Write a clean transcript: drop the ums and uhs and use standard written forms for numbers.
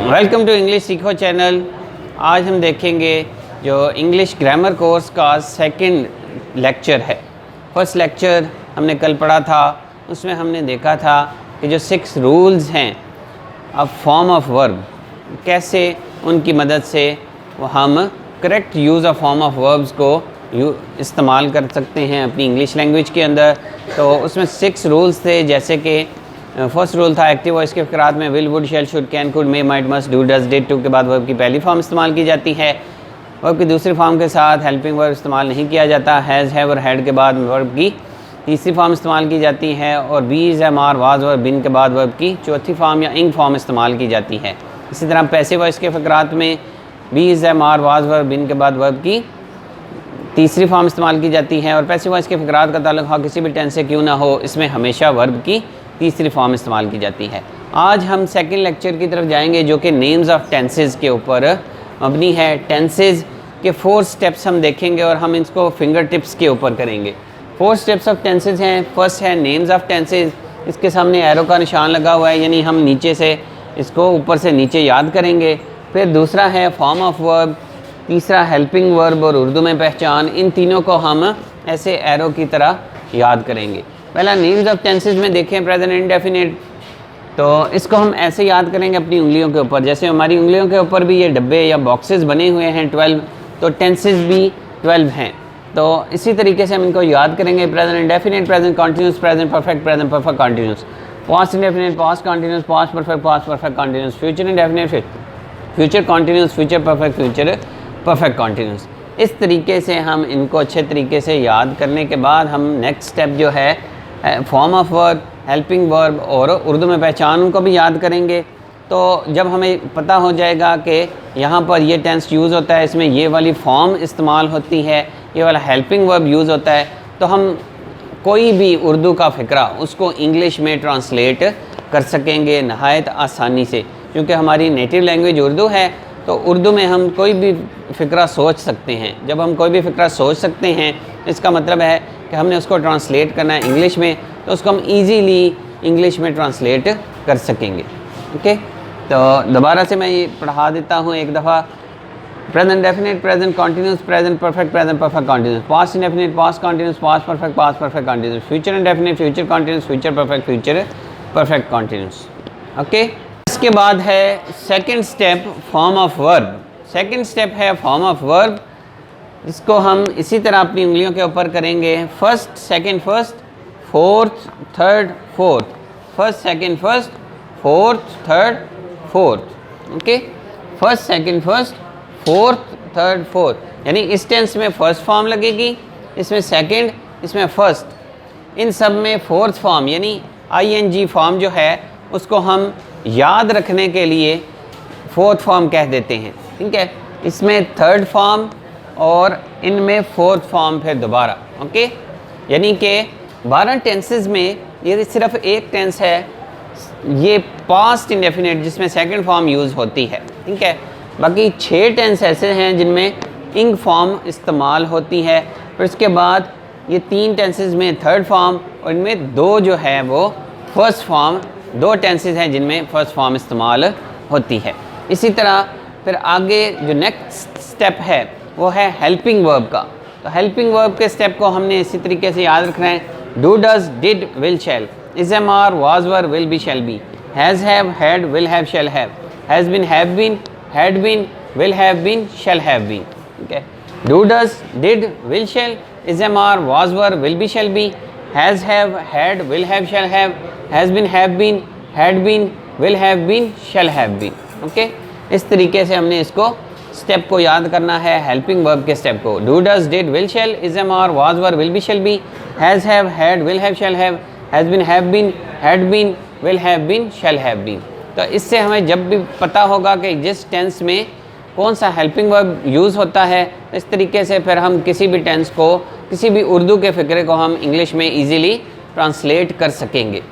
Welcome to English सीखो channel. आज हम देखेंगे जो इंग्लिश ग्रामर कोर्स का सेकंड लेक्चर है। फर्स्ट लेक्चर हमने कल पढ़ा था, उसमें हमने देखा था कि जो 6 रूल्स हैं अब फॉर्म ऑफ वर्ब, कैसे उनकी मदद से हम correct use of form of verbs को इस्तेमाल कर सकते हैं अपनी इंग्लिश लैंग्वेज के अंदर। तो उसमें 6 रूल्स थे, जैसे कि फर्स्ट रूल था एक्टिव वॉइस के फ़करात में will, would, shall, should, can, could, may, might, must, do, does, did, to के बाद वर्ब की पहली फॉर्म इस्तेमाल की जाती है। वर्ब की दूसरी फॉर्म के साथ हेल्पिंग वर्ब इस्तेमाल नहीं किया जाता। हैज़, हैव और हैड के बाद वर्ब की तीसरी फॉर्म इस्तेमाल की जाती है। और बीज, एम, आर, वाज और बिन के बाद वर्ब की चौथी फॉर्म या इंग फॉर्म इस्तेमाल की जाती है। इसी तरह पैसिव वॉइस के फ़करात में बीज, एम, आर, वाज और बिन के बाद वर्ब की तीसरी फॉर्म इस्तेमाल की जाती है। और पैसिव वॉइस के फ़करात का ताल्लुक हो किसी भी टेंस से क्यों ना हो, इसमें हमेशा वर्ब की तीसरी फॉर्म इस्तेमाल की जाती है। आज हम सेकंड लेक्चर की तरफ जाएंगे जो कि नेम्स ऑफ टेंसेस के ऊपर मबनी है। टेंसेस के 4 स्टेप्स हम देखेंगे और हम इसको फिंगर टिप्स के ऊपर करेंगे। 4 स्टेप्स ऑफ टेंसेस हैं। फर्स्ट है नेम्स ऑफ टेंसेस, इसके सामने एरो का निशान लगा हुआ है, यानी हम नीचे से इसको ऊपर से नीचे याद करेंगे। फिर दूसरा है फॉर्म ऑफ वर्ब, तीसरा हेल्पिंग वर्ब और उर्दू में पहचान। इन तीनों को हम ऐसे एरो की तरह याद करेंगे। पहला नेम्स ऑफ टेंसेस में देखें प्रेजेंट इंडेफिनिट, तो इसको हम ऐसे याद करेंगे अपनी उंगलियों के ऊपर। जैसे हमारी उंगलियों के ऊपर भी ये डब्बे या बॉक्सेस बने हुए हैं 12, तो टेंसेस भी 12 हैं। तो इसी तरीके से हम इनको याद करेंगे। Present indefinite, present continuous, present perfect continuous, past indefinite, past continuous, past perfect continuous, future indefinite, future continuous, future perfect continuous. इस तरीके से हम इनको अच्छे तरीके से याद करने के बाद हम नेक्स्ट स्टेप जो है form of verb, helping verb और उर्दू में पहचान, उनको भी याद करेंगे। तो जब हमें पता हो जाएगा कि यहाँ पर ये टेंस यूज़ होता है, इसमें ये वाली फॉर्म इस्तेमाल होती है, ये वाला हेल्पिंग वर्ब यूज़ होता है, तो हम कोई भी उर्दू का फ़िक्रा उसको इंग्लिश में ट्रांसलेट कर सकेंगे नहायत आसानी से। क्योंकि हमारी नेटिव लैंग्वेज उर्दू है, तो उर्दू में हम कोई भी फ़िक्रा सोच सकते हैं। जब हम कोई भी फ़िक्रा सोच सकते हैं, इसका मतलब है कि हमने उसको ट्रांसलेट करना है इंग्लिश में, तो उसको हम इजीली इंग्लिश में ट्रांसलेट कर सकेंगे। ओके, तो दोबारा से मैं ये पढ़ा देता हूँ एक दफ़ा। Present definite, present continuous, present perfect continuous, past indefinite, past continuous, past perfect continuous, future indefinite, future continuous, future perfect continuous. Okay, इसके बाद है second step form of verb. Second step है फॉर्म ऑफ वर्ब, जिसको हम इसी तरह अपनी उंगलियों के ऊपर करेंगे। First, second, first, fourth, third, fourth, first, second, first, fourth, third, fourth. Okay, first, second, first, fourth, third, fourth, यानी इस टेंस में फर्स्ट फॉर्म लगेगी, इसमें सेकंड, इसमें फर्स्ट, इन सब में फोर्थ फॉर्म यानी ING फॉर्म जो है उसको हम याद रखने के लिए फोर्थ फॉर्म कह देते हैं। ठीक है, इसमें थर्ड फॉर्म और इनमें फोर्थ फॉर्म फिर दोबारा। ओके, यानी कि 12 टेंसेस में ये सिर्फ एक टेंस है, ये पास्ट इंडेफिनिट, जिसमें सेकंड फॉर्म यूज़ होती है। ठीक है, बाकी 6 टेंस ऐसे हैं जिनमें इंग फॉर्म इस्तेमाल होती है। फिर उसके बाद ये 3 टेंसेस में थर्ड फॉर्म, और इनमें 2 जो है वो फर्स्ट फॉर्म, 2 टेंसेस हैं जिनमें फर्स्ट फॉर्म इस्तेमाल होती है। इसी तरह फिर आगे जो नेक्स्ट स्टेप है वो है हेल्पिंग वर्ब का। तो हेल्पिंग वर्ब के स्टेप को हमने इसी तरीके से याद रखना है। Do, does, did, will, shall, is, am, are, was, were, will be, shall be, has, have, had, will have, shall have, has been, have been, had been, will have been, shall have been. ठीक है, do, does, did, will, shall, is, am, are, was, were, will be, shall be, has, have, had, will have, shall have, has been, have been, had been, will have been, shall have been. Okay, इस तरीके से हमने इसको step को याद करना है, helping verb के स्टेप को। Do, does, did, will, shall, is, am, are, was, were, will be, shall be, has, have, had, will have, shall have, has been, have been, had been, will have been, shall have been. तो इससे हमें जब भी पता होगा कि जिस tense में कौन सा हेल्पिंग वर्ब यूज़ होता है, इस तरीके से फिर हम किसी भी टेंस को, किसी भी उर्दू के फ़िक्रे को हम इंग्लिश में ईज़िली ट्रांसलेट कर सकेंगे।